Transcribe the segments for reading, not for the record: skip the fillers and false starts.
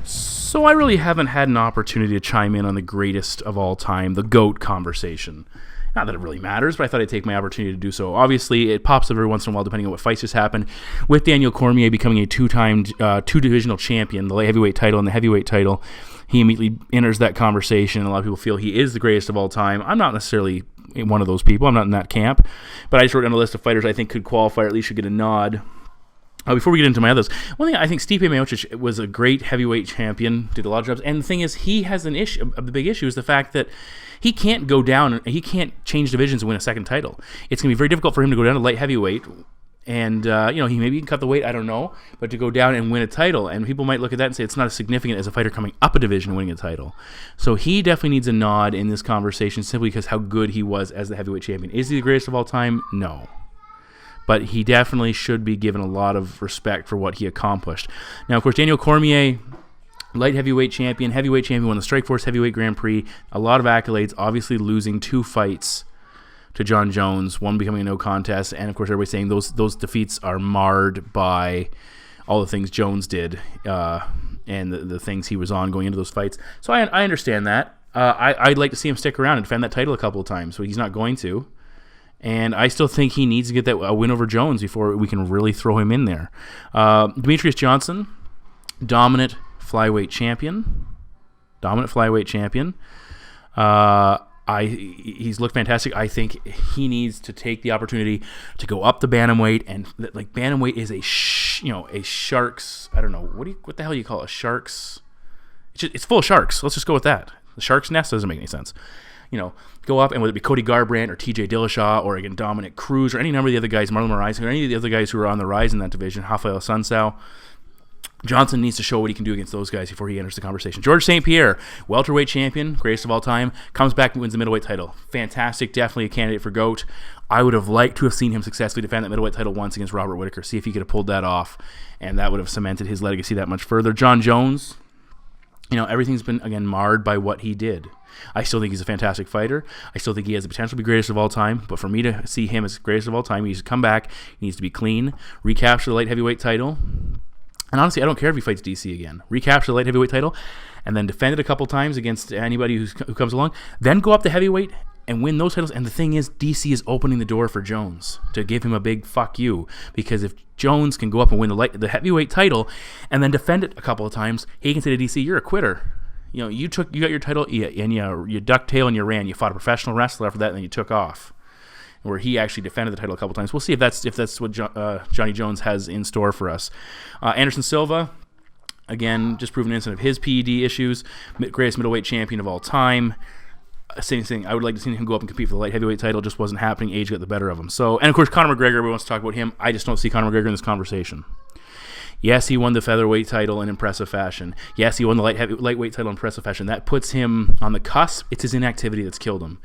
So I really haven't had an opportunity to chime in on the greatest of all time, the GOAT conversation. Not that it really matters, but I thought I'd take my opportunity to do so. Obviously, it pops up every once in a while, depending on what fights just happened. With Daniel Cormier becoming a two-divisional champion, the light heavyweight title and the heavyweight title, he immediately enters that conversation. A lot of people feel he is the greatest of all time. I'm not necessarily one of those people. I'm not in that camp. But I just wrote down a list of fighters I think could qualify, or at least should get a nod. Before we get into my others, one thing I think Stipe Miocic was a great heavyweight champion, did a lot of jobs, and the thing is, he has an issue. The big issue is the fact that he can't go down, he can't change divisions and win a second title. It's going to be very difficult for him to go down to light heavyweight, and he maybe can cut the weight, I don't know, but to go down and win a title, and people might look at that and say it's not as significant as a fighter coming up a division and winning a title. So he definitely needs a nod in this conversation simply because how good he was as the heavyweight champion. Is he the greatest of all time? No. But he definitely should be given a lot of respect for what he accomplished. Now, of course, Daniel Cormier, light heavyweight champion, won the Strikeforce Heavyweight Grand Prix, a lot of accolades, obviously losing 2 fights to John Jones, one becoming a no contest, and of course everybody's saying those defeats are marred by all the things Jones did and the things he was on going into those fights. So I understand that. I'd like to see him stick around and defend that title a couple of times, so he's not going to. And I still think he needs to get a win over Jones before we can really throw him in there. Demetrius Johnson, dominant flyweight champion. He's looked fantastic. I think he needs to take the opportunity to go up the bantamweight, and bantamweight is a shark's. I don't know what the hell you call it, shark's. It's full of sharks. Let's just go with that. The shark's nest doesn't make any sense. Go up, and whether it be Cody Garbrandt or TJ Dillashaw or again Dominic Cruz or any number of the other guys, Marlon Moraes, or any of the other guys who are on the rise in that division, Rafael Sunsao, Johnson needs to show what he can do against those guys before he enters the conversation. George St. Pierre, welterweight champion, greatest of all time, comes back and wins the middleweight title. Fantastic, definitely a candidate for GOAT. I would have liked to have seen him successfully defend that middleweight title once against Robert Whittaker, see if he could have pulled that off, and that would have cemented his legacy that much further. John Jones, everything's been, again, marred by what he did. I still think he's a fantastic fighter. I still think he has the potential to be greatest of all time. But for me to see him as greatest of all time, he needs to come back. He needs to be clean, recapture the light heavyweight title. And honestly, I don't care if he fights DC again. Recapture the light heavyweight title, and then defend it a couple times against anybody who comes along. Then go up to heavyweight and win those titles. And the thing is, DC is opening the door for Jones to give him a big fuck you. Because if Jones can go up and win the heavyweight title and then defend it a couple of times, he can say to DC, you're a quitter. You got your title, and you ducked tail and you ran. You fought a professional wrestler after that, and then you took off. Where he actually defended the title a couple times. We'll see if that's what Johnny Jones has in store for us. Anderson Silva, again, just proven innocent of his PED issues. Greatest middleweight champion of all time. Same thing. I would like to see him go up and compete for the light heavyweight title. Just wasn't happening. Age got the better of him. And of course, Conor McGregor. Everyone wants to talk about him. I just don't see Conor McGregor in this conversation. Yes, he won the featherweight title in impressive fashion. Yes, he won the lightweight title in impressive fashion. That puts him on the cusp. It's his inactivity that's killed him.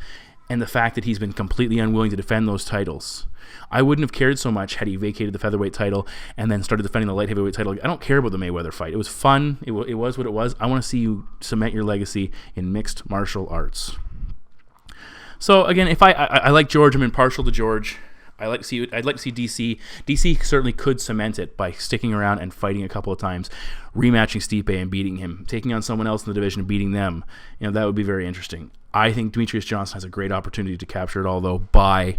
And the fact that he's been completely unwilling to defend those titles. I wouldn't have cared so much had he vacated the featherweight title and then started defending the light heavyweight title. I don't care about the Mayweather fight. It was fun. It was what it was. I want to see you cement your legacy in mixed martial arts. So again, if I like George, I'm impartial to George. I'd like to see DC. DC certainly could cement it by sticking around and fighting a couple of times, rematching Stipe and beating him, taking on someone else in the division and beating them. That would be very interesting. I think Demetrius Johnson has a great opportunity to capture it all, though, by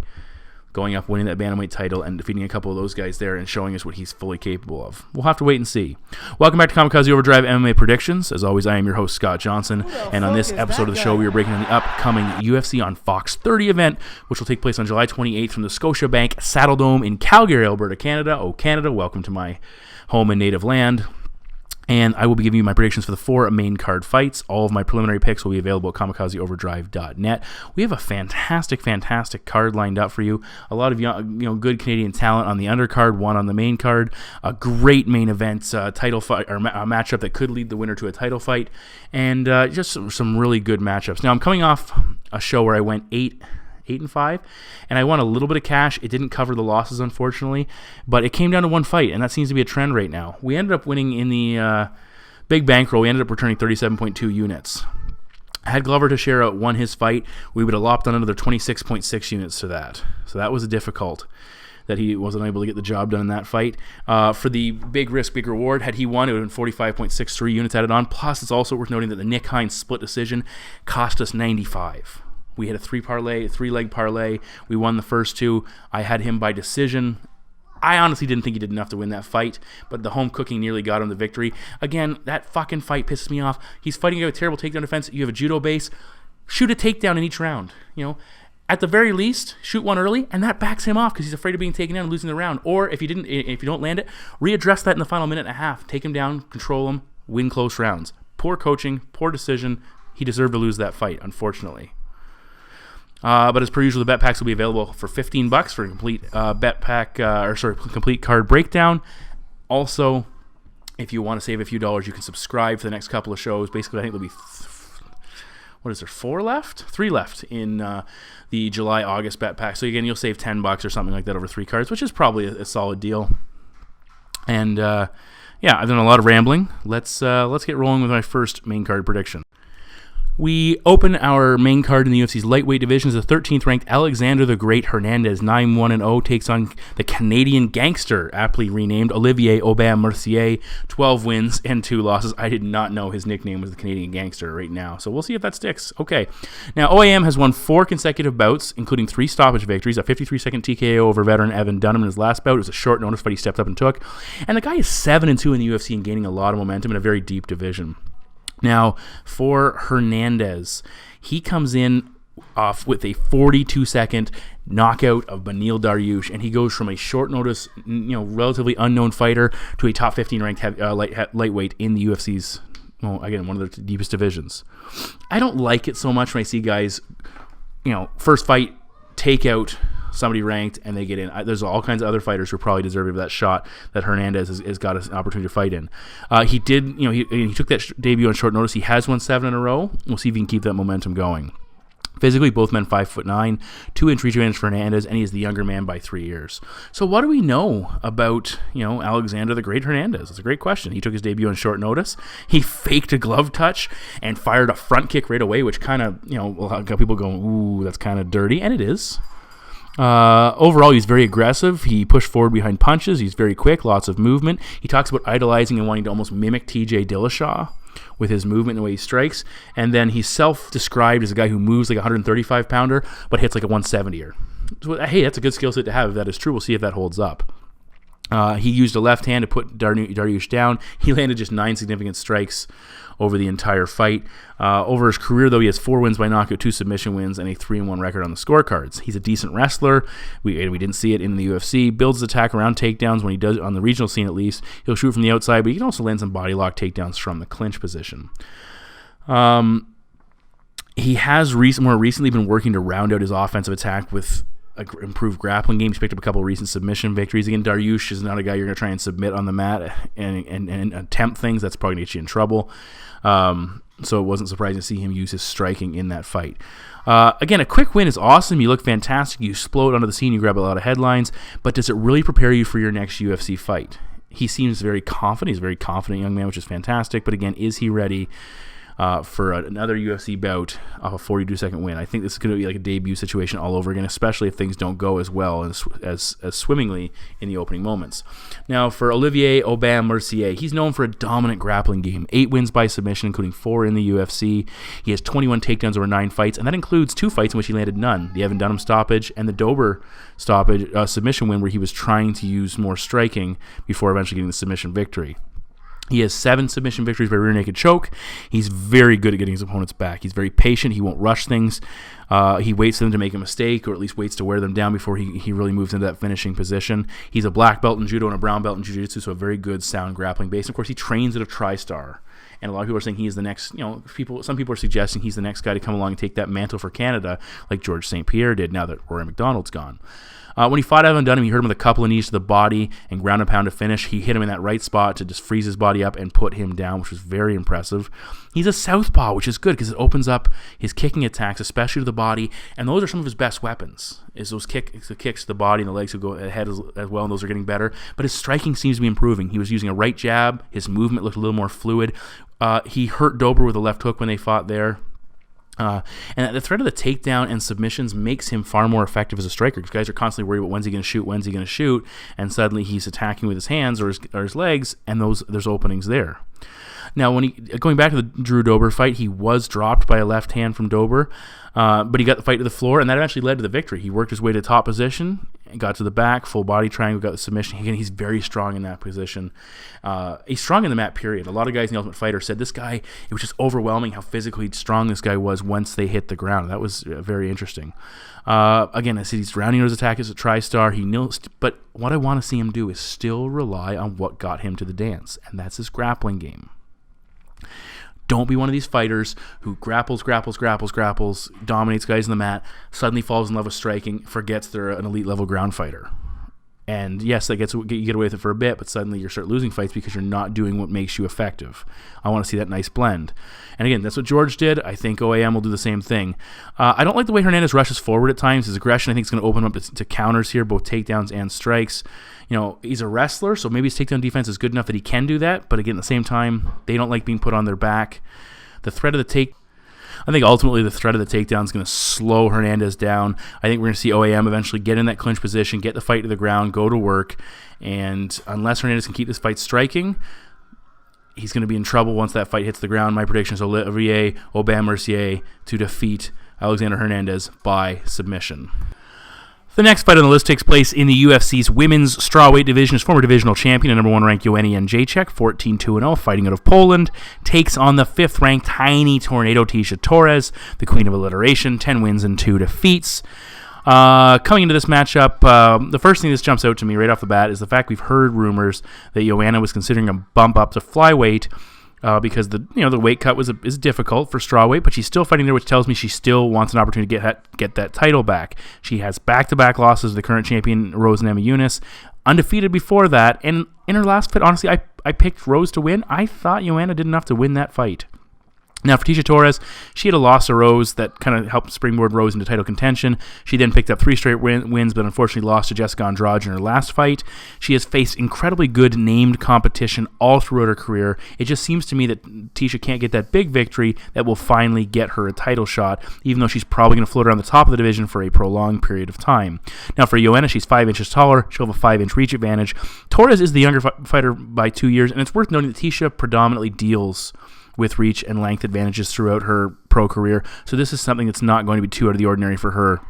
going up, winning that bantamweight title, and defeating a couple of those guys there and showing us what he's fully capable of. We'll have to wait and see. Welcome back to Kamikaze Overdrive MMA Predictions. As always, I am your host, Scott Johnson, and on this episode of the show, we are breaking down the upcoming UFC on Fox 30 event, which will take place on July 28th from the Scotiabank Saddledome in Calgary, Alberta, Canada. Oh, Canada, welcome to my home and native land. And I will be giving you my predictions for the 4 main card fights. All of my preliminary picks will be available at kamikazeoverdrive.net. We have a fantastic card lined up for you. A lot of good Canadian talent on the undercard, one on the main card. A great main event title fight or a matchup that could lead the winner to a title fight, and just some really good matchups. Now I'm coming off a show where I went 8-5, and I won a little bit of cash. It didn't cover the losses, unfortunately, but it came down to one fight, and that seems to be a trend right now. We ended up winning in the big bankroll. We ended up returning 37.2 units. Had Glover Teixeira won his fight, we would have lopped on another 26.6 units to that. So that was the difficult that he wasn't able to get the job done in that fight. For the big risk, big reward, had he won, it would have been 45.63 units added on. Plus, it's also worth noting that the Nick Hines split decision cost us 95. We had a three-leg parlay. We won the first two. I had him by decision. I honestly didn't think he did enough to win that fight, but the home cooking nearly got him the victory. Again, that fucking fight pisses me off. He's fighting a guy with terrible takedown defense. You have a judo base. Shoot a takedown in each round. At the very least, shoot one early, and that backs him off because he's afraid of being taken down and losing the round. Or if you don't land it, readdress that in the final minute and a half. Take him down, control him, win close rounds. Poor coaching, poor decision. He deserved to lose that fight, unfortunately. But as per usual, the bet packs will be available for $15 for a complete complete card breakdown. Also, if you want to save a few dollars, you can subscribe for the next couple of shows. Basically, I think there'll be 3 left in the July-August bet pack. So again, you'll save $10 or something like that over 3 cards, which is probably a solid deal. And I've done a lot of rambling. Let's get rolling with my first main card prediction. We open our main card in the UFC's lightweight division as the 13th ranked Alexander the Great Hernandez, 9-1-0, takes on the Canadian gangster, aptly renamed Olivier Aubin-Mercier, 12 wins and 2 losses. I did not know his nickname was the Canadian gangster right now, so we'll see if that sticks. Okay, now OAM has won 4 consecutive bouts, including 3 stoppage victories, a 53-second TKO over veteran Evan Dunham in his last bout. It was a short notice, but he stepped up and took. And the guy is 7-2 in the UFC and gaining a lot of momentum in a very deep division. Now, for Hernandez, he comes in off with a 42-second knockout of Beneil Dariush, and he goes from a short notice, relatively unknown fighter to a top 15 ranked lightweight in the UFC's, one of the deepest divisions. I don't like it so much when I see guys, first fight, take out somebody ranked and they get in. There's all kinds of other fighters who are probably deserving of that shot that Hernandez has got an opportunity to fight in. He did, he took that debut on short notice. He has won 7 in a row. We'll see if he can keep that momentum going. Physically, both men 5'9", 2-inch reach advantage for Hernandez, and he is the younger man by 3 years. So what do we know about, Alexander the Great Hernandez? It's a great question. He took his debut on short notice. He faked a glove touch and fired a front kick right away, which kind of, got people going, ooh, that's kind of dirty, and it is. Overall, he's very aggressive. He pushed forward behind punches. He's very quick, lots of movement. He talks about idolizing and wanting to almost mimic TJ Dillashaw with his movement and the way he strikes. And then he's self-described as a guy who moves like a 135-pounder but hits like a 170-er. So, hey, that's a good skill set to have if that is true. We'll see if that holds up. He used a left hand to put Dariush down. He landed just 9 significant strikes over the entire fight. Over his career, though, he has 4 wins by knockout, 2 submission wins, and a 3-1 record on the scorecards. He's a decent wrestler. We didn't see it in the UFC. Builds his attack around takedowns when he does, on the regional scene at least. He'll shoot from the outside, but he can also land some body lock takedowns from the clinch position. He has more recently been working to round out his offensive attack with improved grappling game. He's picked up a couple of recent submission victories. Again, Dariush is not a guy you're going to try and submit on the mat and attempt things. That's probably going to get you in trouble. So it wasn't surprising to see him use his striking in that fight. Again, a quick win is awesome. You look fantastic. You explode onto the scene. You grab a lot of headlines. But does it really prepare you for your next UFC fight? He seems very confident. He's a very confident young man, which is fantastic. But again, is he ready for another UFC bout off a 42-second win? I think this is going to be like a debut situation all over again, especially if things don't go as well as swimmingly in the opening moments. Now, for Olivier Aubin-Mercier, he's known for a dominant grappling game. 8 wins by submission, including 4 in the UFC. He has 21 takedowns over 9 fights, and that includes 2 fights in which he landed none. The Evan Dunham stoppage and the Dober stoppage submission win, where he was trying to use more striking before eventually getting the submission victory. He has 7 submission victories by rear naked choke. He's very good at getting his opponents back. He's very patient. He won't rush things. He waits for them to make a mistake, or at least waits to wear them down before he really moves into that finishing position. He's a black belt in judo and a brown belt in jiu-jitsu, so a very good, sound grappling base. And of course, he trains at a TriStar. And a lot of people are saying he's the next, some people are suggesting he's the next guy to come along and take that mantle for Canada, like George St. Pierre did now that Rory McDonald's gone. When he fought Evan Dunham, he hurt him with a couple of knees to the body and ground and pound to finish. He hit him in that right spot to just freeze his body up and put him down, which was very impressive. He's a southpaw, which is good because it opens up his kicking attacks, especially to the body, and those are some of his best weapons, is those kicks to the body, and the legs will go ahead as well, and those are getting better. But his striking seems to be improving. He was using a right jab. His movement looked a little more fluid. He hurt Dober with a left hook when they fought there. And the threat of the takedown and submissions makes him far more effective as a striker, because guys are constantly worried about when's he going to shoot, and suddenly he's attacking with his hands or his legs, and there's openings there. Now, going back to the Drew Dober fight, he was dropped by a left hand from Dober, but he got the fight to the floor, and that eventually led to the victory. He worked his way to top position, got to the back, full body triangle, got the submission. Again, he's very strong in that position. He's strong in the mat, period. A lot of guys in The Ultimate Fighter said this guy, it was just overwhelming how physically strong this guy was once they hit the ground. That was very interesting. Again, I said he's rounding out his attack as a tri-star. But what I want to see him do is still rely on what got him to the dance, and that's his grappling game. Don't be one of these fighters who grapples, dominates guys in the mat, suddenly falls in love with striking, forgets they're an elite level ground fighter. And yes, you get away with it for a bit, but suddenly you start losing fights because you're not doing what makes you effective. I want to see that nice blend. And again, that's what George did. I think OAM will do the same thing. I don't like the way Hernandez rushes forward at times. His aggression, I think, is going to open up to counters here, both takedowns and strikes. He's a wrestler, so maybe his takedown defense is good enough that he can do that. But again, at the same time, they don't like being put on their back. I think ultimately the threat of the takedown is going to slow Hernandez down. I think we're going to see OAM eventually get in that clinch position, get the fight to the ground, go to work. And unless Hernandez can keep this fight striking, he's going to be in trouble once that fight hits the ground. My prediction is Olivier Aubin-Mercier to defeat Alexander Hernandez by submission. The next fight on the list takes place in the UFC's women's strawweight division. His former divisional champion and number 1 ranked Joanna Jedrzejczyk, 14-2-0, fighting out of Poland, takes on the 5th ranked tiny tornado Tecia Torres, the queen of alliteration, 10 wins and 2 defeats. Coming into this matchup, the first thing that jumps out to me right off the bat is the fact we've heard rumors that Joanna was considering a bump up to flyweight. Because the weight cut is difficult for strawweight, but she's still fighting there, which tells me she still wants an opportunity to get that title back. She has back-to-back losses to the current champion, Rose Namajunas, undefeated before that, and in her last fight, honestly, I picked Rose to win. I thought Joanna did enough to win that fight. Now, for Tecia Torres, she had a loss to Rose that kind of helped springboard Rose into title contention. She then picked up 3 straight wins, but unfortunately lost to Jessica Andrade in her last fight. She has faced incredibly good named competition all throughout her career. It just seems to me that Tecia can't get that big victory that will finally get her a title shot, even though she's probably going to float around the top of the division for a prolonged period of time. Now, for Joanna, she's 5 inches taller. She'll have a 5-inch reach advantage. Torres is the younger fighter by 2 years, and it's worth noting that Tecia predominantly deals with reach and length advantages throughout her pro career. So this is something that's not going to be too out of the ordinary for her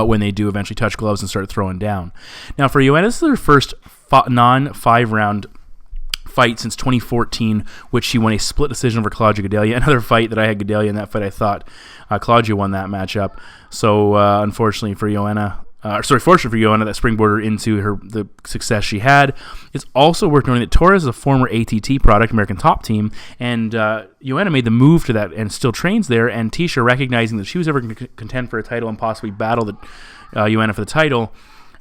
when they do eventually touch gloves and start throwing down. Now for Joanna, this is her first non-5-round fight since 2014, which she won a split decision over Claudia Gadelha. Another fight that I had Gadelha in that fight. I thought Claudia won that matchup. So unfortunately for Joanna, fortunate for Joanna, that springboarded into the success she had. It's also worth noting that Torres is a former ATT product, American Top Team, and Joanna made the move to that and still trains there, and Tecia, recognizing that she was ever going to contend for a title and possibly battle Joanna for the title,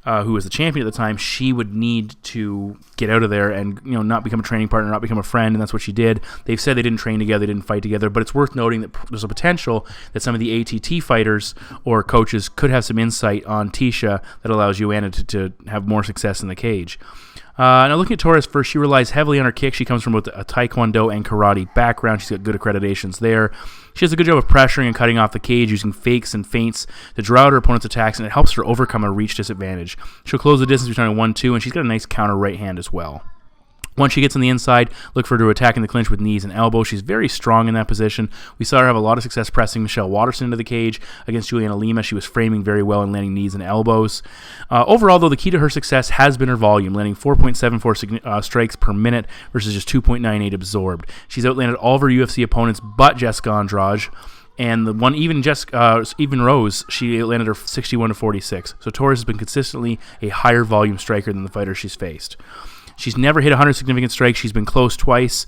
who was the champion at the time, she would need to get out of there and not become a training partner, not become a friend, and that's what she did. They've said they didn't train together, they didn't fight together, but it's worth noting that there's a potential that some of the ATT fighters or coaches could have some insight on Tecia that allows Joanna to have more success in the cage. Now looking at Torres first, she relies heavily on her kick. She comes from both a taekwondo and karate background. She's got good accreditations there. She does a good job of pressuring and cutting off the cage, using fakes and feints to draw out her opponent's attacks, and it helps her overcome a reach disadvantage. She'll close the distance between a 1-2, and she's got a nice counter right hand as well. Once she gets on the inside, look for her to attack in the clinch with knees and elbows. She's very strong in that position. We saw her have a lot of success pressing Michelle Waterson into the cage. Against Juliana Lima, she was framing very well and landing knees and elbows. Overall, though, the key to her success has been her volume, landing 4.74 strikes per minute versus just 2.98 absorbed. She's outlanded all of her UFC opponents but Jessica Andrade. And the one, even Rose, she landed her 61-46. So Torres has been consistently a higher volume striker than the fighters she's faced. She's never hit 100 significant strikes. She's been close twice.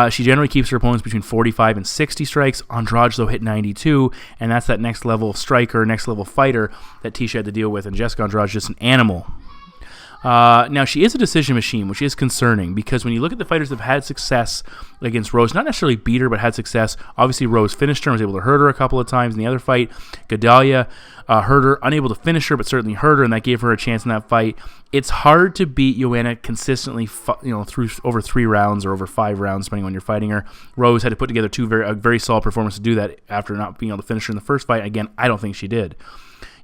She generally keeps her opponents between 45 and 60 strikes. Andrade, though, hit 92, and that's that next level striker, next level fighter that Tecia had to deal with, and Jessica Andrade is just an animal. Now, she is a decision machine, which is concerning because when you look at the fighters that have had success against Rose, not necessarily beat her, but had success, obviously Rose finished her and was able to hurt her a couple of times in the other fight. Gedalia hurt her, unable to finish her, but certainly hurt her, and that gave her a chance in that fight. It's hard to beat Joanna consistently, through over 3 rounds or over 5 rounds, depending on when you're fighting her. Rose had to put together a very solid performance to do that after not being able to finish her in the first fight. Again, I don't think she did.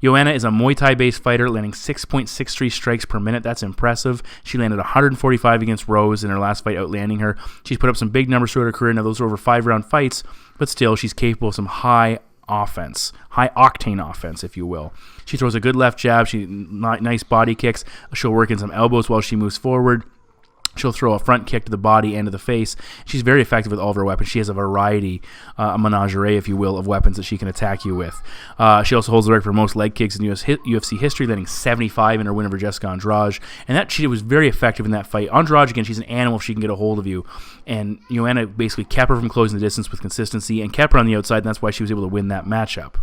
Joanna is a Muay Thai-based fighter, landing 6.63 strikes per minute. That's impressive. She landed 145 against Rose in her last fight, outlanding her. She's put up some big numbers throughout her career. Now, those are over 5-round fights, but still, she's capable of some high octane offense, if you will. She throws a good left jab. Nice body kicks. She'll work in some elbows while she moves forward. She'll throw a front kick to the body and to the face. She's very effective with all of her weapons. She has a variety, a menagerie, if you will, of weapons that she can attack you with. She also holds the record for most leg kicks in UFC history, landing 75 in her win over Jessica Andrade. And she was very effective in that fight. Andrade, again, she's an animal if she can get a hold of you. And Joanna basically kept her from closing the distance with consistency and kept her on the outside, and that's why she was able to win that matchup.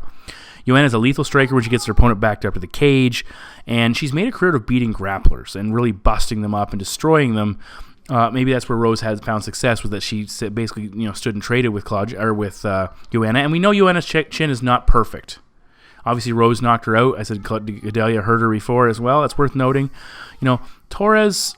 Joanna's a lethal striker when she gets her opponent backed up to the cage, and she's made a career of beating grapplers and really busting them up and destroying them. Maybe that's where Rose has found success, was that she basically stood and traded with Joanna, and we know Joanna's chin is not perfect. Obviously, Rose knocked her out. I said Gedalia hurt her before as well. That's worth noting. Torres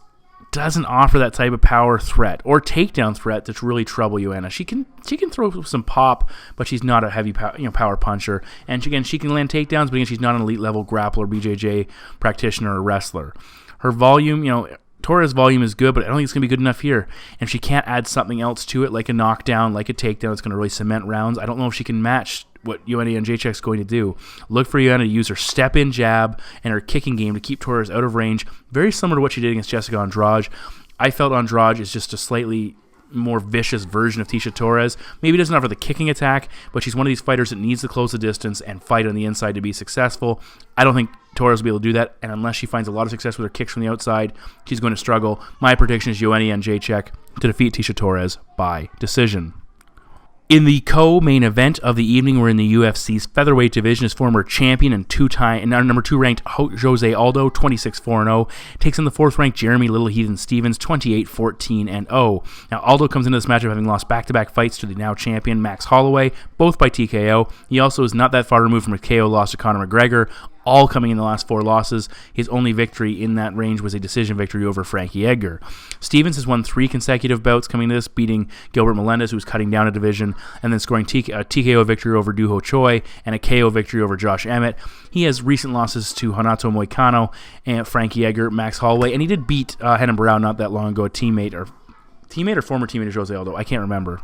doesn't offer that type of power threat or takedown threat to really trouble Joanna. She can throw some pop, but she's not a heavy power puncher. And again, she can land takedowns, but again, she's not an elite level grappler, BJJ practitioner, or wrestler. Her volume, Torres' volume is good, but I don't think it's going to be good enough here. And if she can't add something else to it, like a knockdown, like a takedown, it's going to really cement rounds. I don't know if she can match what Jedrzejczyk's going to do. Look for Joanna to use her step-in jab and her kicking game to keep Torres out of range, very similar to what she did against Jessica Andrade. I felt Andrade is just a slightly more vicious version of Tecia Torres. Maybe doesn't offer the kicking attack, but she's one of these fighters that needs to close the distance and fight on the inside to be successful. I don't think Torres will be able to do that, and unless she finds a lot of success with her kicks from the outside, she's going to struggle. My prediction is Joanna Jedrzejczyk to defeat Tecia Torres by decision. In the co-main event of the evening, we're in the UFC's featherweight division. His former champion and number 2 ranked Jose Aldo, 26-4-0, takes on the 4th ranked Jeremy Little Heathen Stevens, 28-14-0. Now, Aldo comes into this matchup having lost back-to-back fights to the now champion Max Holloway, both by TKO. He also is not that far removed from a KO loss to Conor McGregor, all coming in the last 4 losses. His only victory in that range was a decision victory over Frankie Edgar. Stevens has won 3 consecutive bouts coming to this, beating Gilbert Melendez, who was cutting down a division, and then scoring a TKO victory over Duho Choi and a KO victory over Josh Emmett. He has recent losses to Renato Moicano and Frankie Edgar, Max Holloway, and he did beat Renan Barão not that long ago, a teammate or former teammate of Jose Aldo. I can't remember.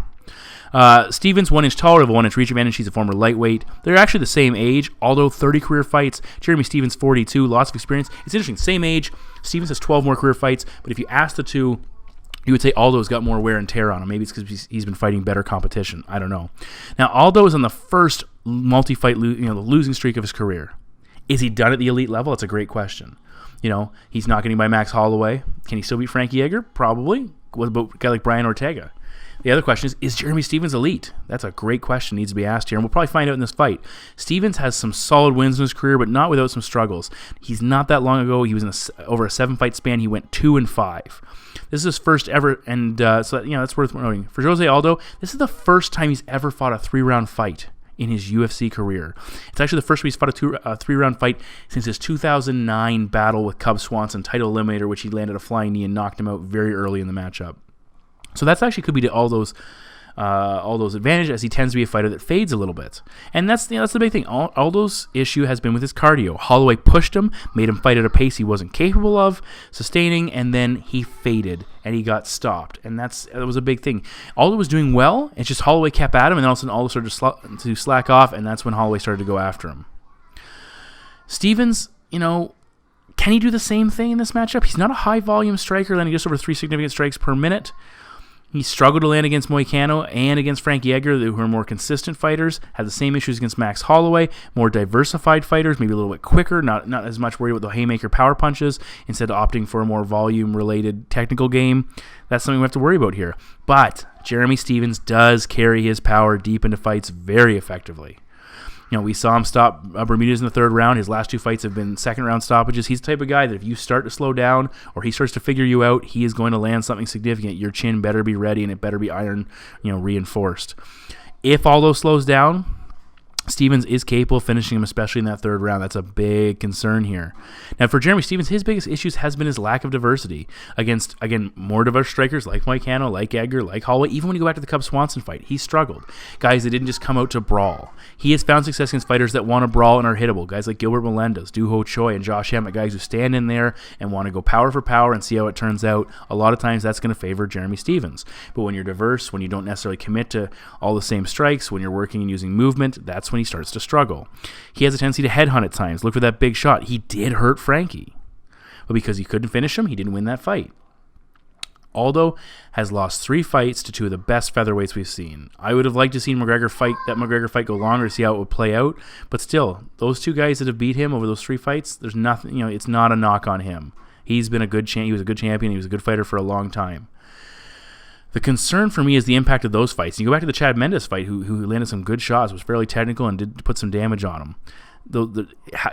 Stevens 1 inch taller, have a 1 inch reach advantage. He's a former lightweight. They're actually the same age. Aldo 30 career fights. Jeremy Stevens 42, lots of experience. It's interesting. Same age. Stevens has 12 more career fights. But if you ask the two, you would say Aldo's got more wear and tear on him. Maybe it's because he's been fighting better competition. I don't know. Now Aldo is on the first multi-fight, the losing streak of his career. Is he done at the elite level? That's a great question. He's not getting by Max Holloway. Can he still beat Frankie Edgar? Probably. What about a guy like Brian Ortega? The other question is Jeremy Stevens elite? That's a great question, needs to be asked here, and we'll probably find out in this fight. Stevens has some solid wins in his career, but not without some struggles. He's not that long ago. He was in over a 7-fight span. He went 2-5. This is his first ever, and so that's worth noting. For Jose Aldo, this is the first time he's ever fought a 3-round fight in his UFC career. It's actually the first time he's fought a 3-round fight since his 2009 battle with Cub Swanson, title eliminator, which he landed a flying knee and knocked him out very early in the matchup. So that's actually could be to Aldo's advantage, as he tends to be a fighter that fades a little bit. And that's the big thing. Aldo's issue has been with his cardio. Holloway pushed him, made him fight at a pace he wasn't capable of sustaining, and then he faded and he got stopped. And that was a big thing. Aldo was doing well, it's just Holloway kept at him, and then all of a sudden Aldo started to slack off, and that's when Holloway started to go after him. Stevens, can he do the same thing in this matchup? He's not a high-volume striker, landing just over 3 significant strikes per minute. He struggled to land against Moicano and against Frankie Edgar, who are more consistent fighters, had the same issues against Max Holloway, more diversified fighters, maybe a little bit quicker, not as much worried about the haymaker power punches, instead of opting for a more volume-related technical game. That's something we have to worry about here. But Jeremy Stevens does carry his power deep into fights very effectively. We saw him stop Bermudez in the third round. His last 2 fights have been second-round stoppages. He's the type of guy that if you start to slow down or he starts to figure you out, he is going to land something significant. Your chin better be ready, and it better be iron, reinforced. If Aldo slows down, Stephens is capable of finishing him, especially in that third round. That's a big concern here. Now, for Jeremy Stephens, his biggest issues has been his lack of diversity against, again, more diverse strikers like Mike Hanno, like Edgar, like Holloway. Even when you go back to the Cub Swanson fight, he struggled. Guys that didn't just come out to brawl. He has found success against fighters that want to brawl and are hittable. Guys like Gilbert Melendez, Doo Ho Choi, and Josh Emmett. Guys who stand in there and want to go power for power and see how it turns out. A lot of times that's going to favor Jeremy Stephens. But when you're diverse, when you don't necessarily commit to all the same strikes, when you're working and using movement, that's when he starts to struggle. He has a tendency to headhunt at times. Look for that big shot. He did hurt Frankie. But because he couldn't finish him, he didn't win that fight. Aldo has lost 3 fights to 2 of the best featherweights we've seen. I would have liked to see that McGregor fight go longer to see how it would play out. But still, those 2 guys that have beat him over those 3 fights, there's nothing, it's not a knock on him. He's been he was a good champion. He was a good fighter for a long time. The concern for me is the impact of those fights. You go back to the Chad Mendes fight, who landed some good shots, was fairly technical, and did put some damage on him.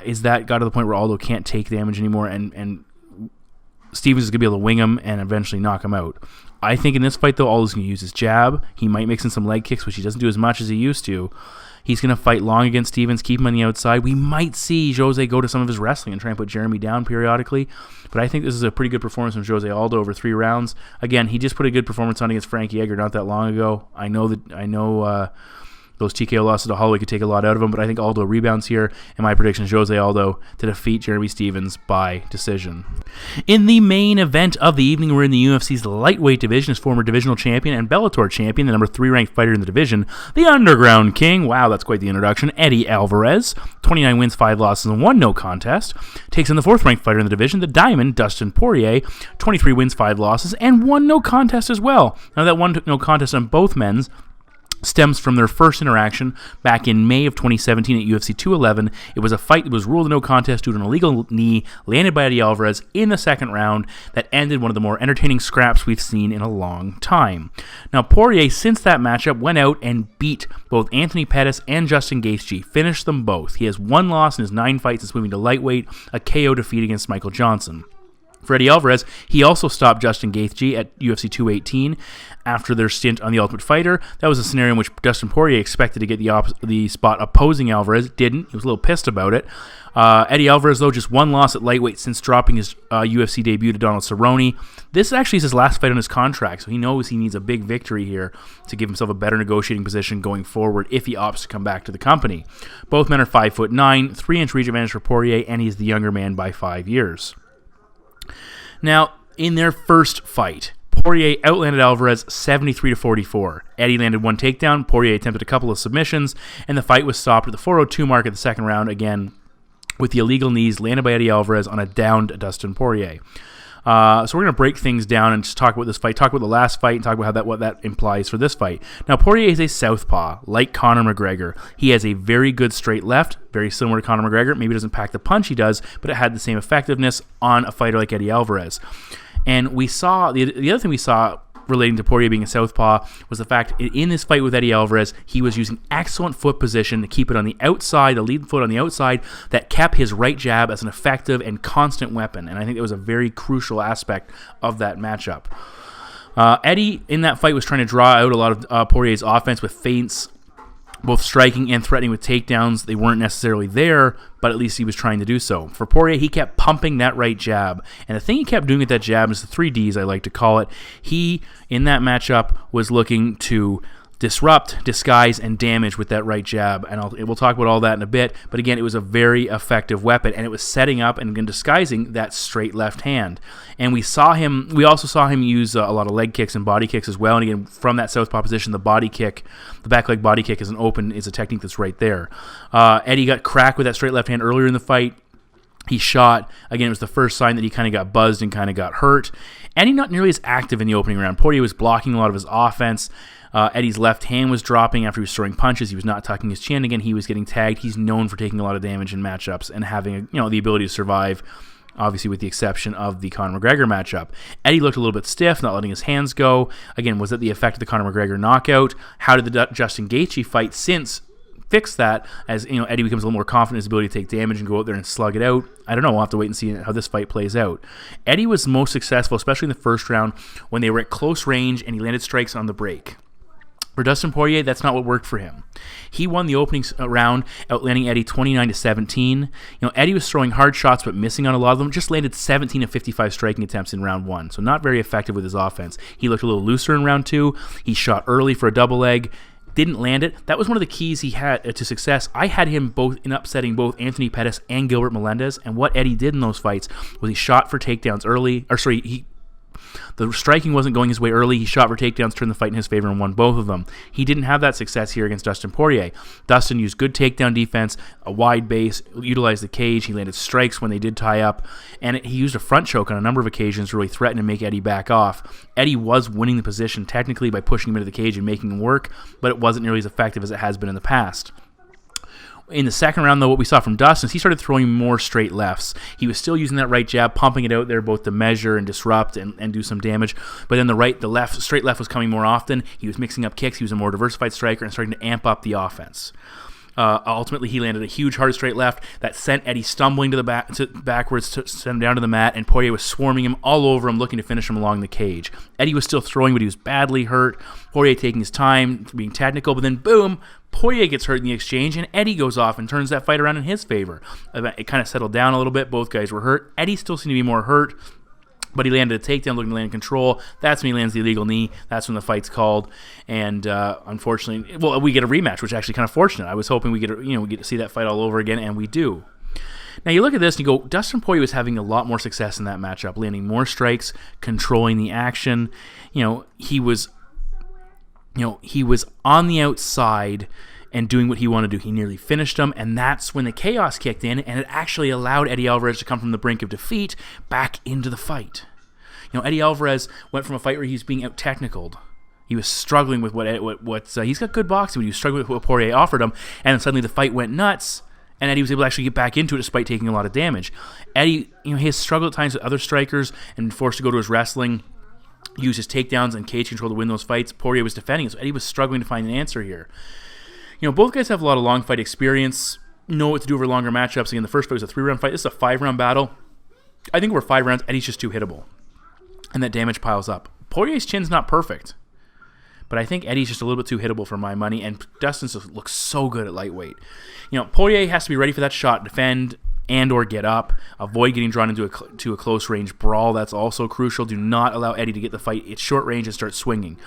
Is that got to the point where Aldo can't take damage anymore, and Stephens is going to be able to wing him and eventually knock him out? I think in this fight, though, Aldo's going to use his jab. He might mix in some leg kicks, which he doesn't do as much as he used to. He's going to fight long against Stephens, keep him on the outside. We might see Jose go to some of his wrestling and try and put Jeremy down periodically. But I think this is a pretty good performance from Jose Aldo over 3 rounds. Again, he just put a good performance on against Frankie Edgar not that long ago. I know those TKO losses to Holloway could take a lot out of him, but I think Aldo rebounds here, and my prediction is Jose Aldo to defeat Jeremy Stephens by decision. In the main event of the evening, we're in the UFC's lightweight division. His former divisional champion and Bellator champion, the number 3 ranked fighter in the division, the Underground King, wow, that's quite the introduction, Eddie Alvarez, 29 wins, 5 losses, and 1 no contest, takes in the 4th ranked fighter in the division, the Diamond, Dustin Poirier, 23 wins, 5 losses, and 1 no contest as well. Now that 1 no contest on both men's stems from their first interaction back in May of 2017 at UFC 211. It was a fight that was ruled a no contest due to an illegal knee landed by Eddie Alvarez in the 2nd round that ended one of the more entertaining scraps we've seen in a long time. Now, Poirier, since that matchup, went out and beat both Anthony Pettis and Justin Gaethje, finished them both. He has 1 loss in his 9 fights since moving to lightweight, a KO defeat against Michael Johnson. For Eddie Alvarez, he also stopped Justin Gaethje at UFC 218 after their stint on The Ultimate Fighter. That was a scenario in which Dustin Poirier expected to get the spot opposing Alvarez. Didn't. He was a little pissed about it. Eddie Alvarez, though, just 1 loss at lightweight since dropping his UFC debut to Donald Cerrone. This actually is his last fight on his contract, so he knows he needs a big victory here to give himself a better negotiating position going forward if he opts to come back to the company. Both men are 5'9", 3-inch reach advantage for Poirier, and he's the younger man by 5 years. Now, in their first fight, Poirier outlanded Alvarez 73-44. Eddie landed 1 takedown, Poirier attempted a couple of submissions, and the fight was stopped at the 4:02 mark of the 2nd round, again with the illegal knees landed by Eddie Alvarez on a downed Dustin Poirier. So we're going to break things down and just talk about this fight, talk about the last fight, and talk about what that implies for this fight. Now, Poirier is a southpaw, like Conor McGregor. He has a very good straight left, very similar to Conor McGregor. Maybe it doesn't pack the punch he does, but it had the same effectiveness on a fighter like Eddie Alvarez. And we saw, the other thing we saw relating to Poirier being a southpaw was the fact in this fight with Eddie Alvarez, he was using excellent foot position to keep it on the outside, the lead foot on the outside, that kept his right jab as an effective and constant weapon. And I think that was a very crucial aspect of that matchup. Eddie, in that fight, was trying to draw out a lot of Poirier's offense with feints, both striking and threatening with takedowns. They weren't necessarily there, but at least he was trying to do so. For Poirier, he kept pumping that right jab. And the thing he kept doing with that jab is the 3 Ds, I like to call it. He, in that matchup, was looking to disrupt, disguise, and damage with that right jab. And we'll talk about all that in a bit. But again, it was a very effective weapon, and it was setting up and again disguising that straight left hand. And we also saw him use a lot of leg kicks and body kicks as well. And again, from that southpaw position, the body kick, the back leg body kick is a technique that's right there. Eddie got cracked with that straight left hand earlier in the fight. He shot. Again, it was the first sign that he kind of got buzzed and kind of got hurt. Eddie not nearly as active in the opening round. Poirier was blocking a lot of his offense. Eddie's left hand was dropping after he was throwing punches. He was not tucking his chin. Again, he was getting tagged. He's known for taking a lot of damage in matchups and having the ability to survive, obviously with the exception of the Conor McGregor matchup. Eddie looked a little bit stiff, not letting his hands go. Again, was that the effect of the Conor McGregor knockout? How did the Justin Gaethje fight since fix that as Eddie becomes a little more confident in his ability to take damage and go out there and slug it out. I don't know. We'll have to wait and see how this fight plays out. Eddie was most successful, especially in the first round, when they were at close range and he landed strikes on the break. For Dustin Poirier, that's not what worked for him. He won the opening round, outlanding Eddie 29-17. Eddie was throwing hard shots but missing on a lot of them. Just landed 17 of 55 striking attempts in round 1, so not very effective with his offense. He looked a little looser in round 2. He shot early for a double leg. Didn't land it. That was one of the keys he had to success. I had him both in upsetting both Anthony Pettis and Gilbert Melendez, and what Eddie did in those fights was he shot for takedowns early. The striking wasn't going his way early. He shot for takedowns, turned the fight in his favor, and won both of them. He didn't have that success here against Dustin Poirier. Dustin used good takedown defense, a wide base, utilized the cage. He landed strikes when they did tie up, and he used a front choke on a number of occasions to really threaten to make Eddie back off. Eddie was winning the position technically by pushing him into the cage and making him work, but it wasn't nearly as effective as it has been in the past. In the second round, though, what we saw from Dustin is he started throwing more straight lefts. He was still using that right jab, pumping it out there both to measure and disrupt and do some damage. But then the straight left was coming more often. He was mixing up kicks. He was a more diversified striker and starting to amp up the offense. Ultimately, he landed a huge hard straight left that sent Eddie stumbling backwards to send him down to the mat, and Poirier was swarming him all over him, looking to finish him along the cage. Eddie was still throwing, but he was badly hurt. Poirier taking his time, being technical, but then boom, Poirier gets hurt in the exchange, and Eddie goes off and turns that fight around in his favor. It kind of settled down a little bit. Both guys were hurt. Eddie still seemed to be more hurt, but he landed a takedown, looking to land control. That's when he lands the illegal knee. That's when the fight's called. And unfortunately, we get a rematch, which is actually kind of fortunate. I was hoping we get to see that fight all over again, and we do. Now you look at this and you go, Dustin Poirier was having a lot more success in that matchup, landing more strikes, controlling the action. He was on the outside and doing what he wanted to do. He nearly finished him, and that's when the chaos kicked in, and it actually allowed Eddie Alvarez to come from the brink of defeat back into the fight. Eddie Alvarez went from a fight where he was being out-technicaled. He was struggling with he's got good boxing, but he was struggling with what Poirier offered him, and then suddenly the fight went nuts, and Eddie was able to actually get back into it despite taking a lot of damage. Eddie, he has struggled at times with other strikers and been forced to go to his wrestling, use his takedowns and cage control to win those fights. Poirier was defending it, so Eddie was struggling to find an answer here. Both guys have a lot of long fight experience, know what to do over longer matchups. Again, the first fight was a 3-round fight. This is a 5-round battle. I think over 5 rounds, Eddie's just too hittable, and that damage piles up. Poirier's chin's not perfect, but I think Eddie's just a little bit too hittable for my money, and Dustin looks so good at lightweight. Poirier has to be ready for that shot, defend, and or get up, avoid getting drawn into a close-range brawl. That's also crucial. Do not allow Eddie to get the fight at short range and start swinging.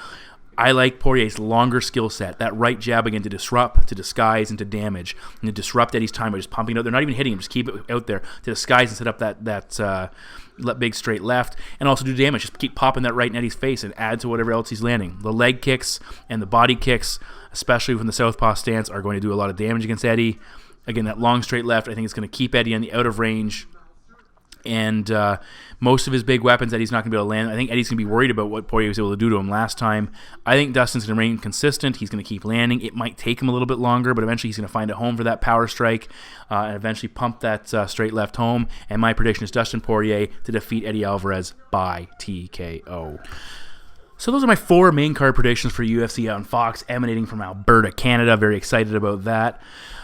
I like Poirier's longer skill set, that right jab again to disrupt, to disguise, and to damage, and to disrupt Eddie's time by just pumping it out there, not even hitting him, just keep it out there to disguise and set up that big straight left, and also do damage. Just keep popping that right in Eddie's face and add to whatever else he's landing. The leg kicks and the body kicks, especially from the southpaw stance, are going to do a lot of damage against Eddie. Again, that long straight left, I think it's going to keep Eddie on the out of range. And most of his big weapons Eddie's not going to be able to land. I think Eddie's going to be worried about what Poirier was able to do to him last time. I think Dustin's going to remain consistent. He's going to keep landing. It might take him a little bit longer, but eventually he's going to find a home for that power strike and eventually pump that straight left home. And my prediction is Dustin Poirier to defeat Eddie Alvarez by TKO. So those are my 4 main card predictions for UFC on Fox, emanating from Alberta, Canada. Very excited about that.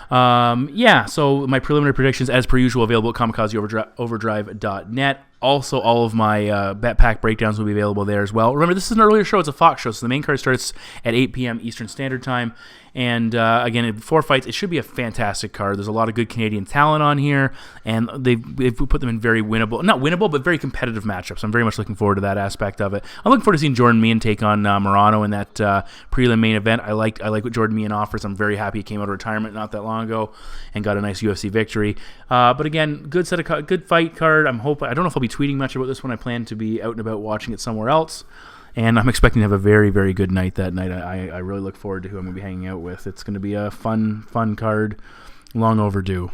So my preliminary predictions, as per usual, available at kamikazeoverdrive.net. Also, all of my bet pack breakdowns will be available there as well. Remember, this is an earlier show. It's a Fox show, so the main card starts at 8 p.m. Eastern Standard Time. And again, in 4 fights, it should be a fantastic card. There's a lot of good Canadian talent on here, and they've put them in very not winnable, but very competitive matchups. I'm very much looking forward to that aspect of it. I'm looking forward to seeing Jordan Meehan take on Morono in that prelim main event. I like what Jordan Meehan offers. I'm very happy he came out of retirement not that long ago and got a nice UFC victory. But again, good fight card. I don't know if I'll be tweeting much about this one. I plan to be out and about watching it somewhere else. And I'm expecting to have a very, very good night that night. I really look forward to who I'm going to be hanging out with. It's going to be a fun card. Long overdue.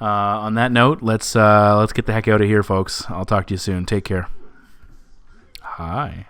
On that note, let's get the heck out of here, folks. I'll talk to you soon. Take care. Hi.